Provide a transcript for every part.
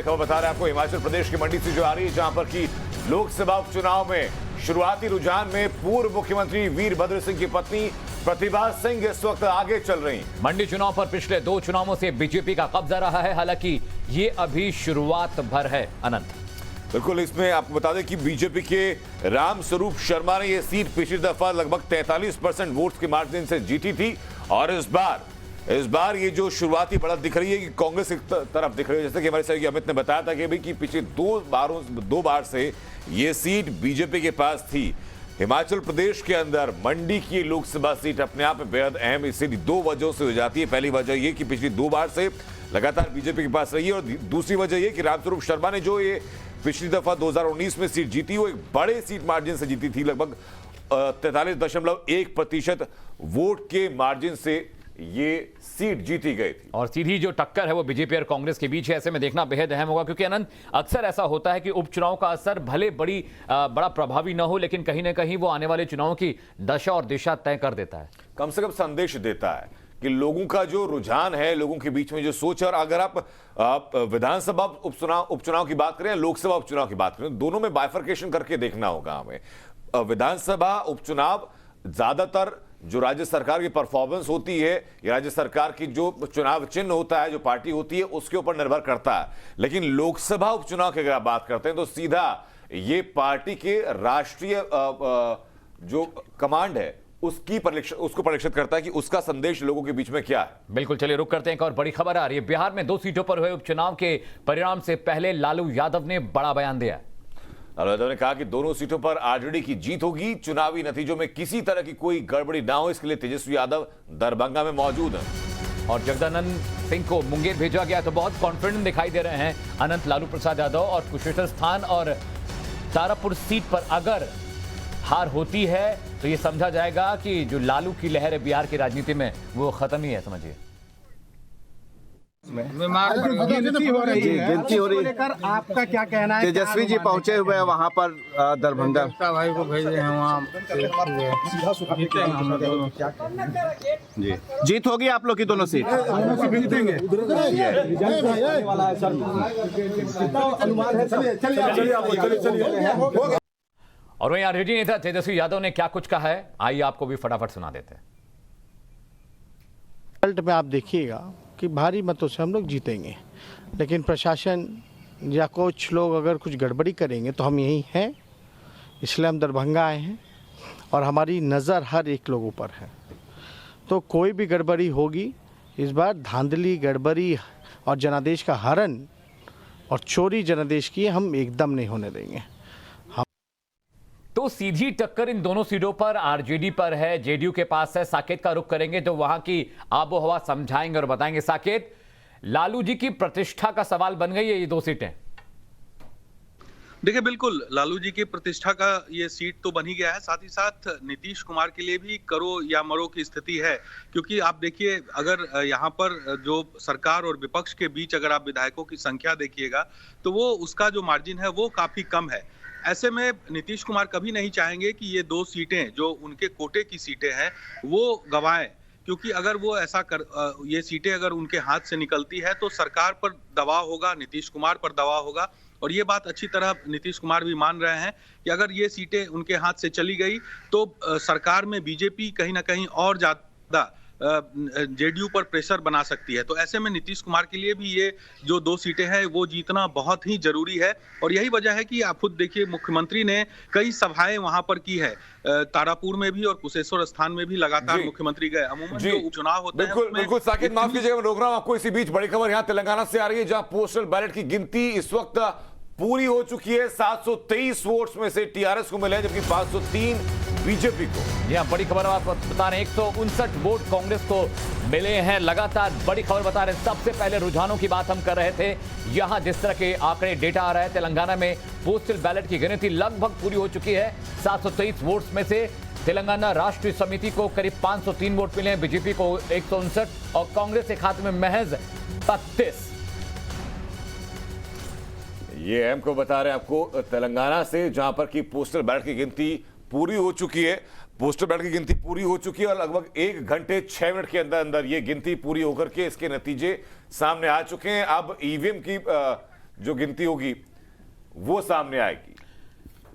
खबर बता रहे हैं आपको हिमाचल प्रदेश की मंडी से जो आ रही है, जहां पर की लोकसभा उपचुनाव में शुरुआती रुझान में पूर्व मुख्यमंत्री वीरभद्र सिंह की पत्नी प्रतिभा सिंह इस वक्त आगे चल रही। मंडी चुनाव पर पिछले 2 चुनावों से बीजेपी का कब्जा रहा है, हालांकि ये अभी शुरुआत भर है। अनंत, बिल्कुल, इसमें आपको बता दें कि बीजेपी के रामस्वरूप शर्मा ने यह सीट पिछली दफा लगभग 43% वोट्स के मार्जिन से जीती थी और इस बार ये जो शुरुआती बढ़त दिख रही है कि कांग्रेस की तरफ दिख रही है। जैसे कि हमारे सहयोगी अमित ने बताया था कि पिछले दो बार से ये सीट बीजेपी के पास थी। हिमाचल प्रदेश के अंदर मंडी की लोकसभा सीट अपने आप में बेहद अहम इसलिए 2 वजहों से हो जाती है। पहली वजह ये कि पिछली 2 बार से लगातार बीजेपी के पास रही है और दूसरी वजह ये कि रामस्वरूप शर्मा ने जो ये पिछली दफा 2019 में सीट जीती, वो एक बड़े सीट मार्जिन से जीती थी, लगभग 43.1% वोट के मार्जिन से ये सीट जीती गई थी। और सीधी जो टक्कर है वो बीजेपी और कांग्रेस के बीच है। ऐसे में देखना बेहद अहम होगा, क्योंकि अनंत, अक्सर ऐसा होता है कि उपचुनाव का असर भले बड़ा प्रभावी न हो, लेकिन कहीं ना कहीं वो आने वाले चुनावों की दशा और दिशा तय कर देता है। कम से कम संदेश देता है कि लोगों का जो रुझान है, लोगों के बीच में जो सोच है। और अगर आप विधानसभा उपचुनाव की बात करें, लोकसभा उपचुनाव की बात करें, दोनों में बाइफर्केशन करके देखना होगा हमें। विधानसभा उपचुनाव ज्यादातर जो राज्य सरकार की परफॉर्मेंस होती है या राज्य सरकार की जो चुनाव चिन्ह होता है, जो पार्टी होती है, उसके ऊपर निर्भर करता है। लेकिन लोकसभा उपचुनाव की अगर आप बात करते हैं तो सीधा ये पार्टी के राष्ट्रीय जो कमांड है उसको परीक्षित करता है कि उसका संदेश लोगों के बीच में क्या है। बिल्कुल, चलिए रुक करते हैं। एक और बड़ी खबर आ रही है। बिहार में 2 सीटों पर हुए उपचुनाव के परिणाम से पहले लालू यादव ने बड़ा बयान दिया। लालू यादव ने कहा कि दोनों सीटों पर आरजेडी की जीत होगी, चुनावी नतीजों में किसी तरह की कोई गड़बड़ी ना हो, इसके लिए तेजस्वी यादव दरभंगा में मौजूद हैं। और जगदानंद सिंह को मुंगेर भेजा गया तो बहुत कॉन्फिडेंट दिखाई दे रहे हैं अनंत लालू प्रसाद यादव। और कुशेश्वर स्थान और तारापुर सीट पर अगर हार होती है तो ये समझा जाएगा कि जो लालू की लहर है बिहार की राजनीति में वो खत्म ही है, समझिए। गिनती हो रही है, गिनती हो रही है। आपका क्या कहना है? तेजस्वी जी पहुंचे हुए हैं वहां पर दरभंगा, भाई को भेजे हैं वहाँ जी। जीत होगी आप लोग की दोनों सीट। और वहीं आरजेडी नेता तेजस्वी यादव ने क्या कुछ कहा है, आइए आपको भी फटाफट सुना देते हैं। रिजल्ट में आप देखिएगा कि भारी मतों से हम लोग जीतेंगे, लेकिन प्रशासन या कुछ लोग अगर कुछ गड़बड़ी करेंगे तो हम यही हैं, इसलिए हम दरभंगा आए हैं और हमारी नज़र हर एक लोगों पर है। तो कोई भी गड़बड़ी होगी इस बार, धांधली, गड़बड़ी और जनादेश का हरण और चोरी जनादेश की हम एकदम नहीं होने देंगे। तो सीधी टक्कर इन दोनों सीटों पर आरजेडी पर है, जेडीयू के पास है। साकेत का रुख करेंगे तो वहां की आबो हवा समझाएंगे और बताएंगे। साकेत, लालू जी की प्रतिष्ठा का सवाल बन गई है ये 2 सीटें। देखिए, बिल्कुल लालू जी की प्रतिष्ठा का ये सीट तो बन ही गया है, साथ ही साथ नीतीश कुमार के लिए भी करो या मरो की स्थिति है। क्योंकि आप देखिए, अगर यहाँ पर जो सरकार और विपक्ष के बीच अगर आप विधायकों की संख्या देखिएगा तो वो उसका जो मार्जिन है वो काफी कम है। ऐसे में नीतीश कुमार कभी नहीं चाहेंगे कि ये 2 सीटें जो उनके कोटे की सीटें हैं वो गंवाएं, क्योंकि अगर वो ऐसा ये सीटें अगर उनके हाथ से निकलती है तो सरकार पर दबाव होगा, नीतीश कुमार पर दबाव होगा। और ये बात अच्छी तरह नीतीश कुमार भी मान रहे हैं कि अगर ये सीटें उनके हाथ से चली गई तो सरकार में बीजेपी कहीं ना कहीं और ज्यादा जेडीयू पर प्रेशर बना सकती है। तो ऐसे में नीतीश कुमार के लिए भी ये जो 2 सीटें हैं वो जीतना बहुत ही जरूरी है। और यही वजह है कि आप खुद देखिए, मुख्यमंत्री ने कई सभाएं वहां पर की है, तारापुर में भी और कुशेश्वर स्थान में भी लगातार मुख्यमंत्री गए। अमूमन जो उपचुनाव होते हैं बिल्कुल साकिब, माफ कीजिएगा मैं रोक रहा हूं आपको। इसी बीच बड़ी खबर यहाँ तेलंगाना से आ रही है, जहां पोस्टल बैलेट की गिनती इस वक्त पूरी हो चुकी है। 723 वोट्स में से टीआरएस को मिले हैं, जबकि 503 बीजेपी को। यहां बड़ी खबर आप बता रहे हैं, 159 वोट कांग्रेस को मिले हैं। लगातार बड़ी खबर बता रहे हैं। सबसे पहले रुझानों की बात हम कर रहे थे। यहां जिस तरह के आंकड़े, डेटा आ रहा है, तेलंगाना में पोस्टल बैलेट की गिनती लगभग पूरी हो चुकी है। 723 वोट्स में से तेलंगाना राष्ट्रीय समिति को करीब 503 वोट मिले हैं, बीजेपी को 159 और कांग्रेस के खाते में महज 32। ये एम को बता रहे हैं आपको तेलंगाना से, जहां पर की पोस्टल बैलेट की गिनती पूरी हो चुकी है। पोस्टल बैलेट की गिनती पूरी हो चुकी है और लगभग 1 घंटे 6 मिनट के अंदर अंदर ये गिनती पूरी होकर के इसके नतीजे सामने आ चुके हैं। अब ईवीएम की जो गिनती होगी वो सामने आएगी।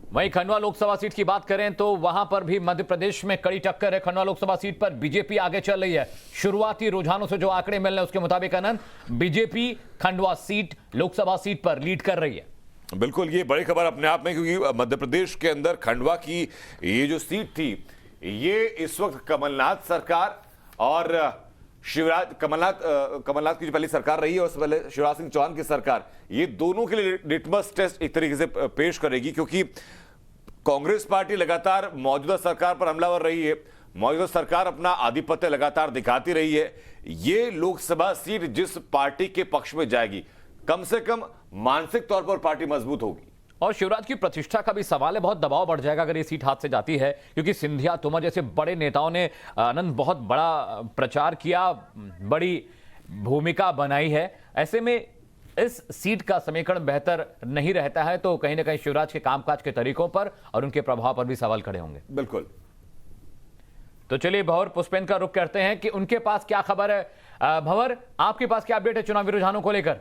वहीं खंडवा लोकसभा सीट की बात करें तो वहां पर भी मध्य प्रदेश में कड़ी टक्कर है। खंडवा लोकसभा सीट पर बीजेपी आगे चल रही है। शुरुआती रुझानों से जो आंकड़े मिल रहे हैं उसके मुताबिक Anand, BJP Khandwa seat Lok Sabha seat पर लीड कर रही है। बिल्कुल, ये बड़ी खबर अपने आप में, क्योंकि मध्य प्रदेश के अंदर खंडवा की ये जो सीट थी, ये इस वक्त कमलनाथ सरकार और कमलनाथ की जो पहली सरकार रही है और उससे पहले शिवराज सिंह चौहान की सरकार, ये दोनों के लिए लिटमस टेस्ट एक तरीके से पेश करेगी, क्योंकि कांग्रेस पार्टी लगातार मौजूदा सरकार पर हमलावर रही है, मौजूदा सरकार अपना आधिपत्य लगातार दिखाती रही है। ये लोकसभा सीट जिस पार्टी के पक्ष में जाएगी, कम से कम मानसिक तौर पर पार्टी मजबूत होगी। और शिवराज की प्रतिष्ठा का भी सवाल है, बहुत दबाव बढ़ जाएगा अगर ये सीट हाथ से जाती है, क्योंकि सिंधिया तोमर जैसे बड़े नेताओं ने आनंद बहुत बड़ा प्रचार किया, बड़ी भूमिका बनाई है। ऐसे में इस सीट का समीकरण बेहतर नहीं रहता है, तो कहीं ना कहीं शिवराज के कामकाज के तरीकों पर और उनके प्रभाव पर भी सवाल खड़े होंगे। बिल्कुल। तो चलिए भंवर पुष्पेन का रुख करते हैं कि उनके पास क्या खबर है। भंवर, आपके पास क्या अपडेट है चुनावी रुझानों को लेकर?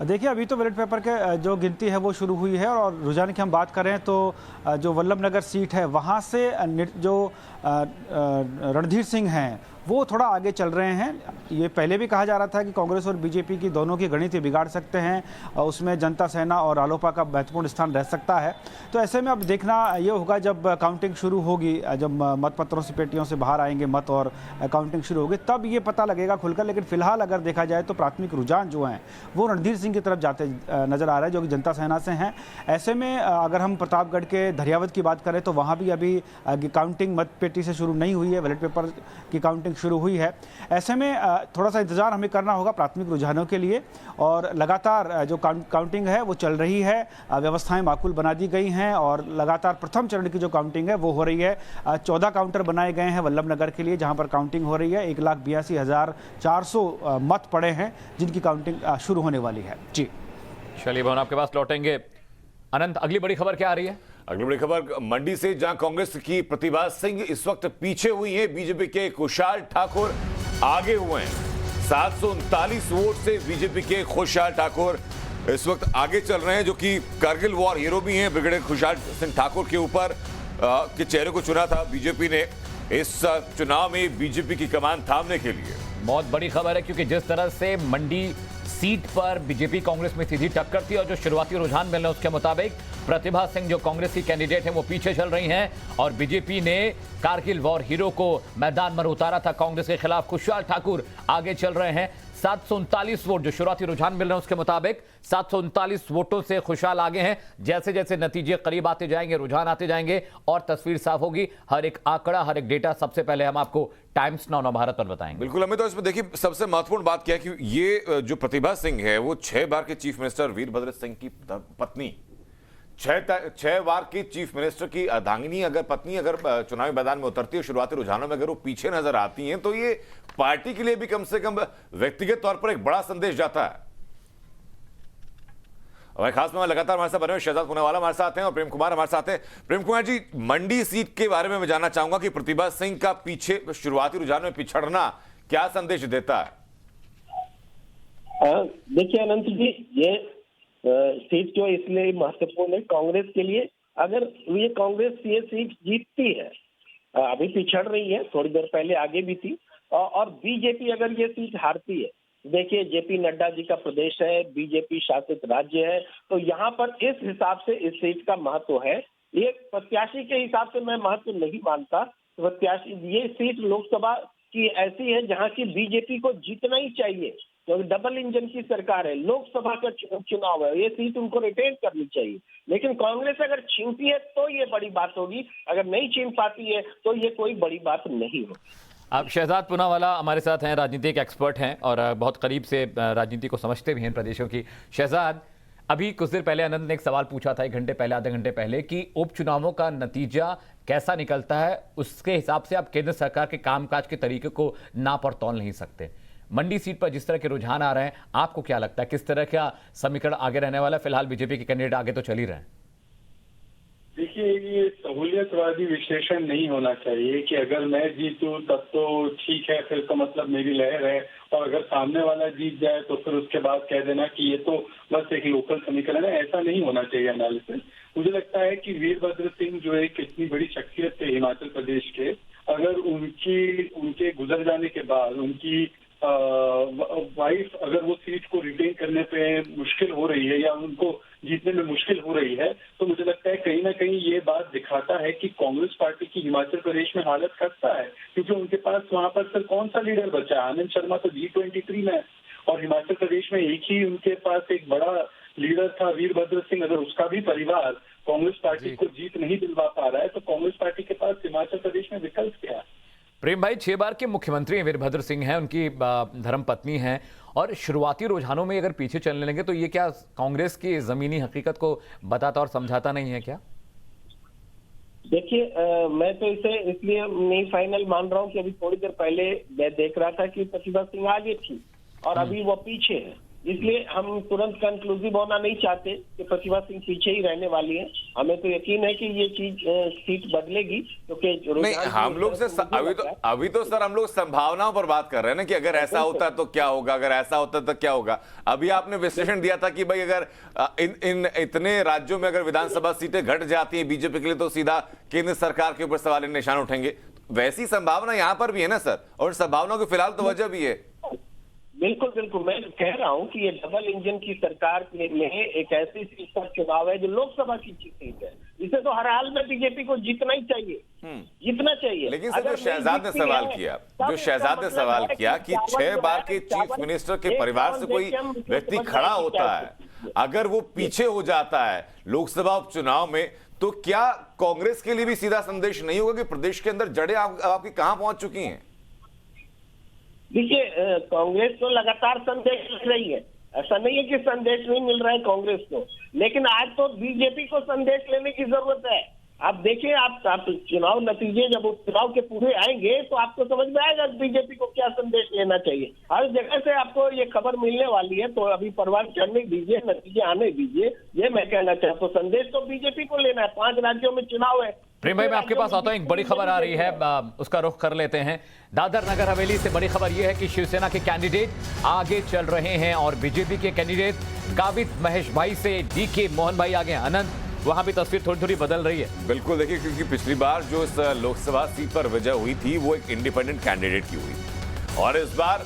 देखिए, अभी तो बैलेट पेपर के जो गिनती है वो शुरू हुई है और रुझान की हम बात करें तो जो वल्लभ नगर सीट है वहाँ से जो रणधीर सिंह हैं वो थोड़ा आगे चल रहे हैं। ये पहले भी कहा जा रहा था कि कांग्रेस और बीजेपी की दोनों की गणित बिगाड़ सकते हैं, उसमें जनता सेना और रालोपा का महत्वपूर्ण स्थान रह सकता है। तो ऐसे में अब देखना ये होगा जब काउंटिंग शुरू होगी, जब मतपत्रों से पेटियों से बाहर आएंगे मत और काउंटिंग शुरू होगी, तब ये पता लगेगा खुलकर। लेकिन फिलहाल अगर देखा जाए तो प्राथमिक रुझान जो हैं वो रणधीर सिंह की तरफ जाते नजर आ रहा है, जो कि जनता सेना से हैं। ऐसे में अगर हम प्रतापगढ़ के धरियावत की बात करें तो वहाँ भी अभी काउंटिंग मत पेटी से शुरू नहीं हुई है, बैलेट पेपर की काउंटिंग शुरू हुई है। ऐसे में थोड़ा सा इंतजार हमें करना होगा प्राथमिक रुझानों के लिए, और लगातार जो काउंटिंग है वो चल रही है, व्यवस्थाएं माकूल बना दी गई हैं और लगातार प्रथम चरण की जो काउंटिंग है वो हो रही है। 14 काउंटर बनाए गए हैं वल्लभ नगर के लिए, जहां पर काउंटिंग हो रही है। 1,82,400 मत पड़े हैं जिनकी काउंटिंग शुरू होने वाली है। जी चलिए भवन, आपके पास लौटेंगे। अनंत, अगली बड़ी खबर क्या आ रही है? अगली बड़ी खबर मंडी से, जहां कांग्रेस की प्रतिभा सिंह इस वक्त पीछे हुई हैं, बीजेपी के खुशहाल ठाकुर आगे हुए हैं। 739 वोट से बीजेपी के खुशहाल ठाकुर इस वक्त आगे चल रहे हैं, जो कि कारगिल वॉर हीरो भी हैं। ब्रिगेडियर खुशहाल सिंह ठाकुर के ऊपर के चेहरे को चुना था बीजेपी ने इस चुनाव में बीजेपी की कमान थामने के लिए। बहुत बड़ी खबर है, क्योंकि जिस तरह से मंडी सीट पर बीजेपी कांग्रेस में सीधी टक्कर थी और जो शुरुआती रुझान मिल रहे हैं उसके मुताबिक प्रतिभा सिंह जो कांग्रेस की कैंडिडेट है वो पीछे चल रही हैं, और बीजेपी ने कारगिल वॉर हीरो को मैदान में उतारा था कांग्रेस के खिलाफ। खुशहाल ठाकुर आगे चल रहे हैं। 739 वोट जो शुरुआती रुझान मिल रहे हैं उसके मुताबिक 739 वोटों से खुशहाल आगे हैं। जैसे जैसे नतीजे करीब आते जाएंगे, रुझान आते जाएंगे और तस्वीर साफ होगी। हर एक आंकड़ा, हर एक डेटा सबसे पहले हम आपको टाइम्स नाउ नवभारत पर बताएंगे। बिल्कुल, हमें तो इसमें देखिए सबसे महत्वपूर्ण बात क्या है कि ये जो प्रतिभा सिंह है वो 6 बार के चीफ मिनिस्टर वीरभद्र सिंह की पत्नी, 6 बार की चीफ मिनिस्टर की अर्धांगिनी अगर पत्नी अगर चुनावी मैदान में उतरती है शुरुआती रुझानों में, अगर वो पीछे नजर आती हैं तो ये पार्टी के लिए भी कम से कम व्यक्तिगत तौर पर एक बड़ा संदेश जाता है। और खास में लगातार हमारे साथ बने हुए शहजाद पूनावाला हमारे साथ हैं और प्रेम कुमार हमारे साथ हैं। प्रेम कुमार जी, मंडी सीट के बारे में मैं जानना चाहूंगा कि प्रतिभा सिंह का पीछे शुरुआती रुझान में पिछड़ना क्या संदेश देता है? देखिए अनंत जी, ये सीट जो इसलिए महत्वपूर्ण है कांग्रेस के लिए। अगर ये कांग्रेस ये सीट जीतती है, अभी पिछड़ रही है, थोड़ी देर पहले आगे भी थी, और बीजेपी अगर ये सीट हारती है, देखिए जेपी नड्डा जी का प्रदेश है, बीजेपी शासित राज्य है, तो यहाँ पर इस हिसाब से इस सीट का महत्व है। ये प्रत्याशी के हिसाब से मैं महत्व नहीं मानता। प्रत्याशी, ये सीट लोकसभा की ऐसी है जहाँ की बीजेपी को जीतना ही चाहिए, क्योंकि डबल इंजन की सरकार है, लोकसभा का चुनाव है, ये सीट उनको रिटेन करनी चाहिए। लेकिन कांग्रेस अगर छीनती है तो ये बड़ी बात होगी, अगर नहीं छीन पाती है तो ये कोई बड़ी बात नहीं होगी। अब शहजाद पूनावाला हमारे साथ हैं, राजनीतिक एक्सपर्ट हैं और बहुत करीब से राजनीति को समझते भी हैं प्रदेशों की। शहजाद, अभी कुछ देर पहले आनंद ने एक सवाल पूछा था, 1 घंटे पहले, आधे घंटे पहले, कि उपचुनावों का नतीजा कैसा निकलता है उसके हिसाब से आप केंद्र सरकार के कामकाज के तरीके को नाप और तौल नहीं सकते। मंडी सीट पर जिस तरह के रुझान आ रहे हैं, आपको क्या लगता है किस तरह का समीकरण आगे रहने वाला है? फिलहाल बीजेपी के कैंडिडेट आगे तो चल ही रहे हैं। देखिए, ये सहूलियतवादी विश्लेषण नहीं होना चाहिए कि अगर मैं जीतूं तब तो ठीक है, फिर तो मतलब मेरी लहर है, और अगर सामने वाला जीत जाए तो फिर उसके बाद कह देना कि ये तो बस एक लोकल समीकरण है। ऐसा नहीं होना चाहिए एनालिसिस। मुझे लगता है कि वीरभद्र सिंह जो एक इतनी बड़ी शख्सियत थे हिमाचल प्रदेश के, अगर उनके गुजर जाने के बाद उनकी वाइफ अगर वो सीट को रिटेन करने पे मुश्किल हो रही है या उनको जीतने में मुश्किल हो रही है, तो मुझे लगता है कहीं ना कहीं ये बात दिखाता है कि कांग्रेस पार्टी की हिमाचल प्रदेश में हालत खस्ता है, क्योंकि उनके पास वहां पर फिर कौन सा लीडर बचा है। आनंद शर्मा तो G23 में है और हिमाचल प्रदेश में एक ही उनके पास एक बड़ा लीडर था वीरभद्र सिंह। अगर उसका भी परिवार कांग्रेस पार्टी को जीत नहीं दिलवा पा रहा है तो कांग्रेस पार्टी के पास हिमाचल प्रदेश में विकल्प क्या है? प्रेम भाई 6 बार के मुख्यमंत्री हैं वीरभद्र सिंह हैं, उनकी धर्मपत्नी हैं, और शुरुआती रुझानों में अगर पीछे चलने लगे तो ये क्या कांग्रेस की जमीनी हकीकत को बताता और समझाता नहीं है क्या? देखिए, मैं तो इसे इसलिए नहीं फाइनल मान रहा हूँ कि अभी थोड़ी देर पहले मैं देख रहा था कि प्रतिभा सिंह आगे थी और अभी वो पीछे है, इसलिए हम तुरंत कंक्लूसिव होना नहीं चाहते कि प्रतिभा सिंह पीछे ही रहने वाली है। हमें तो यकीन है कि ये चीज सीट बदलेगी, क्योंकि नहीं, हम लोग से अभी तो सर हम लोग संभावनाओं पर बात कर रहे हैं ना कि अगर ऐसा होता तो क्या होगा, अगर ऐसा होता तो क्या होगा। अभी आपने विश्लेषण दिया था कि भाई अगर इन इतने राज्यों में अगर विधानसभा सीटें घट जाती हैं बीजेपी के लिए तो सीधा केंद्र सरकार के ऊपर सवाल निशान उठेंगे। वैसी संभावना यहाँ पर भी है ना सर, और संभावनाओं की फिलहाल तो वजह भी है। बिल्कुल बिल्कुल, मैं कह रहा हूँ कि ये डबल इंजन की सरकार में एक ऐसी सीट पर चुनाव है जो लोकसभा की सीट है। इसे तो हर हाल में बीजेपी को जीतना ही चाहिए, जीतना चाहिए। लेकिन सर जो शहजाद ने सवाल किया कि 6 बार के चीफ मिनिस्टर के परिवार से कोई व्यक्ति खड़ा होता है, अगर वो पीछे हो जाता है लोकसभा उपचुनाव में, तो क्या कांग्रेस के लिए भी सीधा संदेश नहीं होगा कि प्रदेश के अंदर जड़ें आपकी कहां पहुंच चुकी हैं? देखिए, कांग्रेस तो लगातार संदेश मिल रही है, ऐसा नहीं है कि संदेश नहीं मिल रहा है कांग्रेस को, लेकिन आज तो बीजेपी को संदेश लेने की जरूरत है। आप देखिए, आप चुनाव नतीजे जब उपचुनाव के पूरे आएंगे तो आपको समझ में आएगा बीजेपी को क्या संदेश लेना चाहिए। हर जगह से आपको ये खबर मिलने वाली है, तो अभी परवान चढ़ने दीजिए, नतीजे आने दीजिए, ये मैं कहना चाहता हूँ। संदेश तो बीजेपी को लेना है, 5 राज्यों में चुनाव है। प्रेम भाई मैं आपके पास आता हूं, एक बड़ी खबर आ रही है, उसका रुख कर लेते हैं। दादर नगर हवेली से बड़ी खबर यह है कि शिवसेना के कैंडिडेट आगे चल रहे हैं और बीजेपी के कैंडिडेट गावित महेश भाई से DK मोहन भाई आगे हैं। अनंत, वहां भी तस्वीर थोड़ी थोड़ी बदल रही है। बिल्कुल, देखिए, क्योंकि पिछली बार जो इस लोकसभा सीट पर विजय हुई थी वो एक इंडिपेंडेंट कैंडिडेट की हुई, और इस बार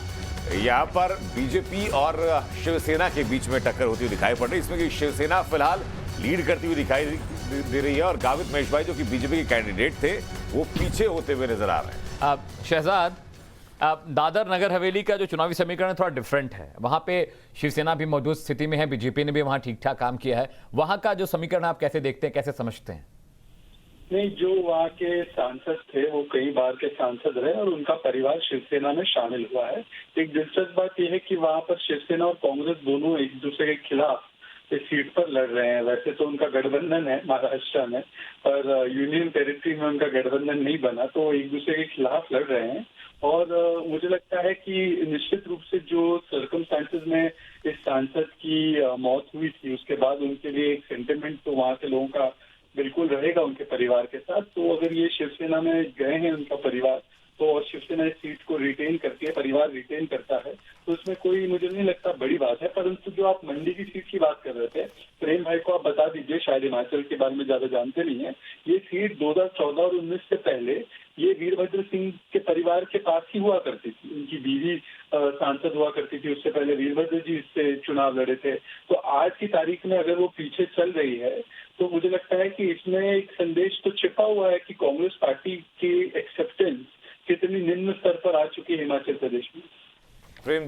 यहाँ पर बीजेपी और शिवसेना के बीच में टक्कर होती हुई दिखाई पड़ रही है। इसमें कि शिवसेना फिलहाल लीड करती हुई दिखाई दे रही है और गावित महेश भाई जो कि बीजेपी के कैंडिडेट थे वो पीछे होते हुए नजर आ रहे हैं। शहजाद, दादर नगर हवेली का जो चुनावी समीकरण थोड़ा डिफरेंट है, वहां पे शिवसेना भी मौजूद स्थिति में है, बीजेपी ने भी वहां ठीक ठाक काम किया है। वहां का जो समीकरण आप कैसे देखते हैं, कैसे समझते हैं? नहीं, जो वहाँ के सांसद थे वो कई बार के सांसद रहे और उनका परिवार शिवसेना में शामिल हुआ है। एक दिलचस्प बात यह है कि वहाँ पर शिवसेना और कांग्रेस दोनों एक दूसरे के खिलाफ इस सीट पर लड़ रहे हैं। वैसे तो उनका गठबंधन है महाराष्ट्र में, पर यूनियन टेरिटरी में उनका गठबंधन नहीं बना, तो एक दूसरे के खिलाफ लड़ रहे हैं। और मुझे लगता है कि निश्चित रूप से जो सर्कमस्टांसेस में इस सांसद की मौत हुई थी उसके बाद उनके लिए एक सेंटिमेंट तो वहाँ के लोगों का बिल्कुल रहेगा उनके परिवार के साथ। तो अगर ये शिवसेना में गए हैं उनका परिवार, तो और शिवसेना इस सीट को रिटेन करती है, परिवार रिटेन करता है, तो इसमें कोई मुझे नहीं लगता बड़ी बात है। परंतु जो आप मंडी की सीट की बात कर रहे थे, प्रेम भाई को आप बता दीजिए, शायद हिमाचल के बारे में ज्यादा जानते नहीं है। ये सीट 2014 और 19 से पहले ये वीरभद्र सिंह के परिवार के पास ही हुआ करती थी। उनकी बीवी सांसद हुआ करती थी, उससे पहले वीरभद्र जी इससे चुनाव लड़े थे। तो आज की तारीख में अगर वो पीछे चल रही है तो मुझे लगता है कि इसमें एक संदेश तो छिपा हुआ है कि कांग्रेस पार्टी की एक्सेप्टेंस कितनी निम्न स्तर पर आ चुकी है हिमाचल प्रदेश में।